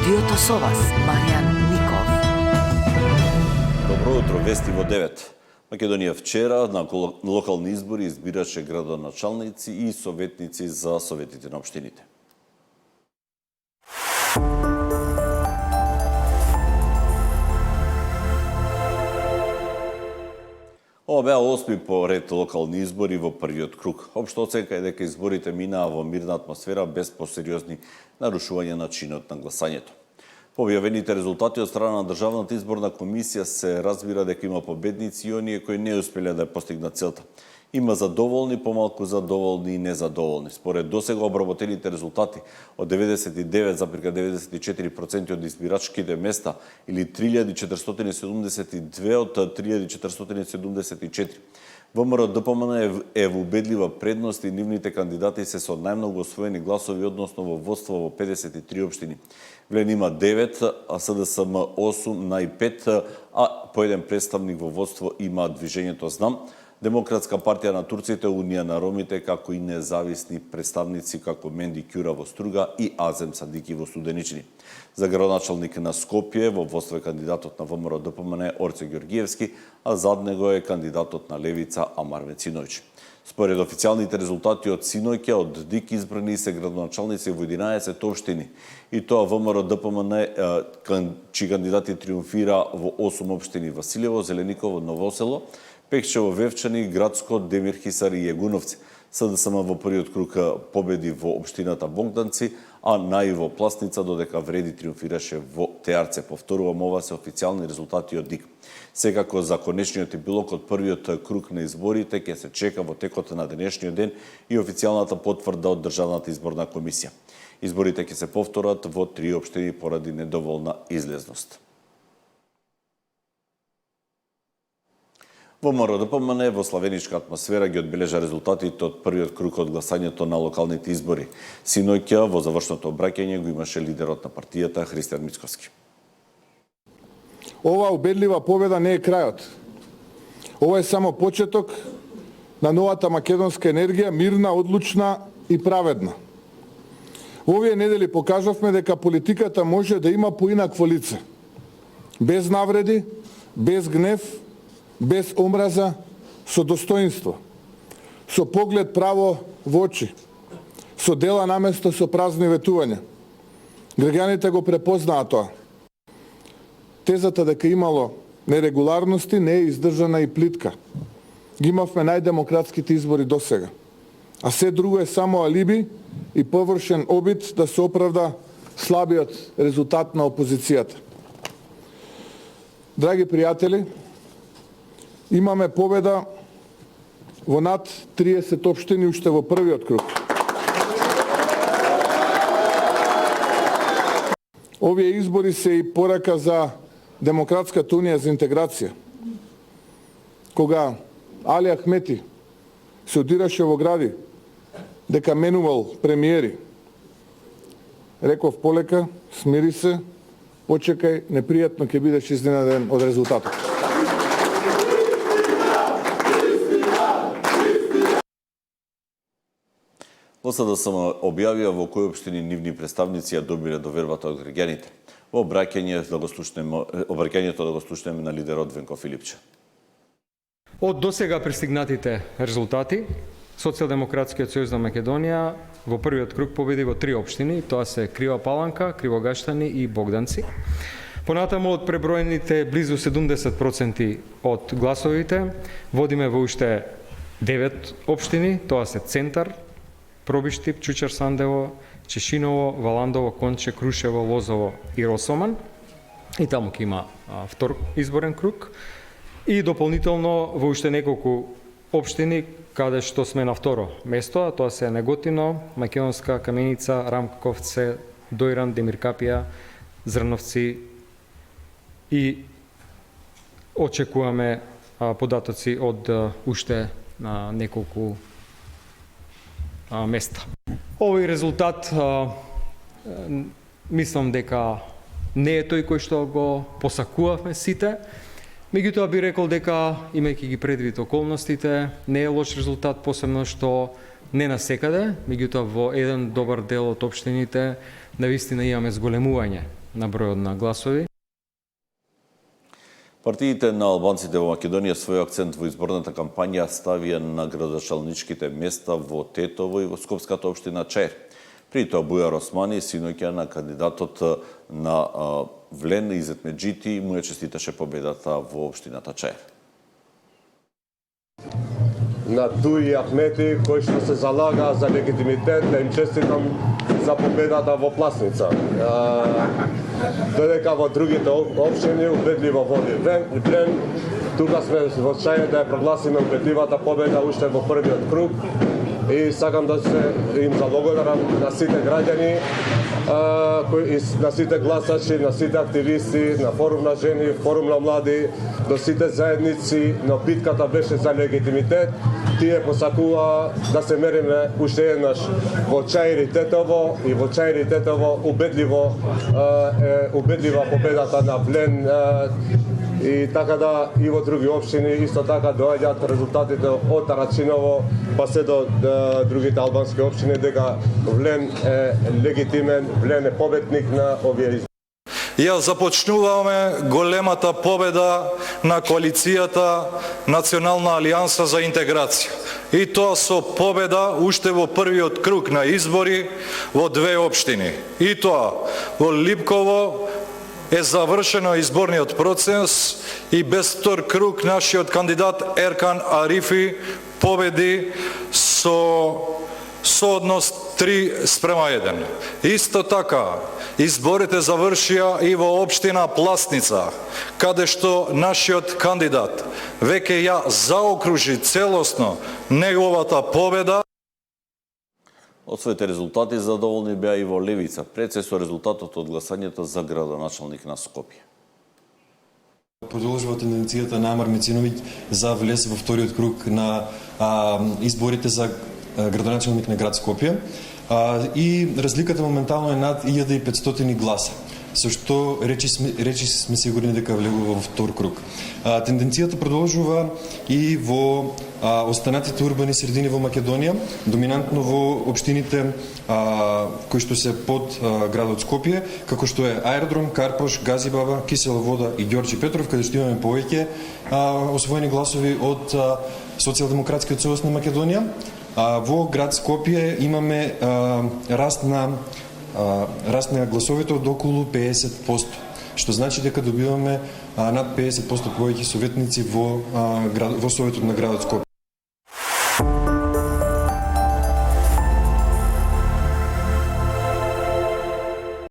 студиото со вас, Маријан Ников. Добро утро, вести во 9. Македонија вчера на локални избори избираше градоначалници и советници за советите на општините. Ова беа 8 по ред локални избори во првиот круг. Општа оценка е дека изборите минаа во мирна атмосфера без посериозни нарушувања на чинот на гласањето. По објавените резултати од страна на Државната изборна комисија се разбира дека има победници и оние кои не успеле да постигнат целта. Има задоволни, помалку задоволни и незадоволни. Според досега обработените резултати од 99,94% од избирачките места или 3472 од 3474. ВМРО ДПМН е во убедлива предност и нивните кандидати се со најмногу освоени гласови односно во водство во 53 општини. ВЛЕН има 9, а СДСМ 8, НАИ 5, а по еден представник во водство има Движењето Знам, Демократска партија на турците, Унија на ромите, како и независни представници како Менди Кјура во Струга и Азем Садики во Студенични. За градоначалник на Скопје во водство е кандидатот на ВМРО ДПМН Орце Ѓоргиевски, а зад него е кандидатот на Левица Амар Мециновиќ. Според официјалните резултати од синоќа, од ДИК избрани се градоначалници во 11 општини. И тоа ВМРО ДПМН, чии кандидати триумфира во 8 општини: Василево, Зелениково, Новосело, Пекчево, Вевчани, Градско, Демир Хисар и Јегуновци. СДСМ во првиот круг победи во општината Богданци, а НАИ во Пласница, додека Вреди триумфираше во Теарце. Повторувам, ова се официјални резултати од ДИК. Секако за конечниот епилог од првиот круг на изборите ќе се чека во текот на денешниот ден и официјалната потврда од Државната изборна комисија. Изборите ќе се повторат во 3 општини поради недоволна излезност. ВМРО ДПМН во славеничка атмосфера ги одбележа резултатите од првиот круг од гласањето на локалните избори. Синоќа во завршното обраќање го имаше лидерот на партијата Христијан Мицковски. Ова убедлива победа не е крајот. Ова е само почеток на новата македонска енергија, мирна, одлучна и праведна. Во овие недели покажавме дека политиката може да има поинакво лице. Без навреди, без гнев, без омраза, со достоинство, со поглед право во очи, со дела наместо со празни ветувања. Граѓаните го препознаа тоа. Тезата дека имало нерегуларности не е издржана и плитка. Ги имавме најдемократските избори досега. А се друго е само алиби и површен обид да се оправда слабиот резултат на опозицијата. Драги пријатели, имаме победа во над 30 општини уште во првиот круг. Овие избори се и порака за Демократската унија за интеграција. Кога Али Ахмети се одираше во гради дека менувал премиери, реков полека, смири се, почекај, непријатно ќе бидеш изненаден од резултатот. Во СДСМ објавија во кои општини нивни представници ја добиле довербата од граѓаните. Во обраќањето да го слушнеме на лидерот Венко Филипче. Од досега пристигнатите резултати, Социјалдемократскиот сојуз на Македонија во првиот круг победи во 3 општини, тоа се Крива Паланка, Кривогаштани и Богданци. Понатаму од преброените близу 70% од гласовите, водиме во уште 9 општини, тоа се Центар, Пробиштип, Чучар Сандево, Чешиново, Валандово, Конче, Крушево, Лозово и Росоман. И таму ќе има втор изборен круг. И дополнително во уште неколку општини каде што сме на второ место, а тоа се Неготино, Македонска, Каменица, Рамковце, Дојран, Демиркапија, Зрновци и очекуваме податоци од уште неколку места. Овој резултат мислам дека не е тој кој што го посакувавме сите, меѓутоа би рекол дека, имајќи ги предвид околностите, не е лош резултат, посебно што не насекаде, меѓутоа во еден добар дел од општините навистина имаме зголемување на бројот на гласови. Партиите на албанците во Македонија свој акцент во изборната кампања ставија на градоначалничките места во Тетово и во Скопската општина Чаир. При тоа Бујар Османи, синоќа на кандидатот на Влен Изет Меджити, му ја честиташе победата во општината Чаир. На Дуи Ахмети, кои што се залага за легитимитет, да им честитам за победата во Пласница. Додека во другите општини убедливо води Влен, тука сме во Чаир да ја прогласиме убедливата победа уште во првиот круг. И сакам да се им заблагодарам на сите граѓани, на сите гласачи, на сите активисти, на форум на жени, форум на млади, до сите заедници, но битката беше за легитимитет. Тие посакува да се мериме уште еднаш во Чаир и Тетово, и во Чаир и Тетово убедлива победата на Влен, и така да и во други општини исто така доаѓаат резултатите од Тарачиново па се до другите албански општини дека Влен е легитимен, Влен е победник на овие избори. Ја започнуваме големата победа на коалицијата Национална алијанса за интеграција. И тоа со победа уште во првиот круг на избори во две општини. И тоа во Липково е завршено изборниот процес и без втор круг нашиот кандидат Еркан Арифи победи со сооднос 3:1. Исто така, изборите завршија и во општина Пласница, каде што нашиот кандидат веќе ја заокружи целосно неговата победа. Од своите резултати задоволни беа и во Левица, пред се со резултатот од гласањето за градоначалник на Скопје. Продолжува тенденцијата на Амар Мециновиќ за влез во вториот круг на изборите за градоначалник на град Скопје. И разликата моментално е над 1500 гласа, со што речи сме сигурни дека влегува во втор круг. Тенденцијата продолжува и во останатите урбани средини во Македонија, доминантно во општините кои што се под градот Скопје, како што е Аеродром, Карпош, Газибаба, Кисела вода и Ѓорче Петров, каде што имаме повеќе освоени гласови од Социјалдемократскиот сојуз на Македонија. Во град Скопје имаме раст на гласовите од околу 50%, што значи дека добиваме над 50% повеќе советници во советот на градот Скопје.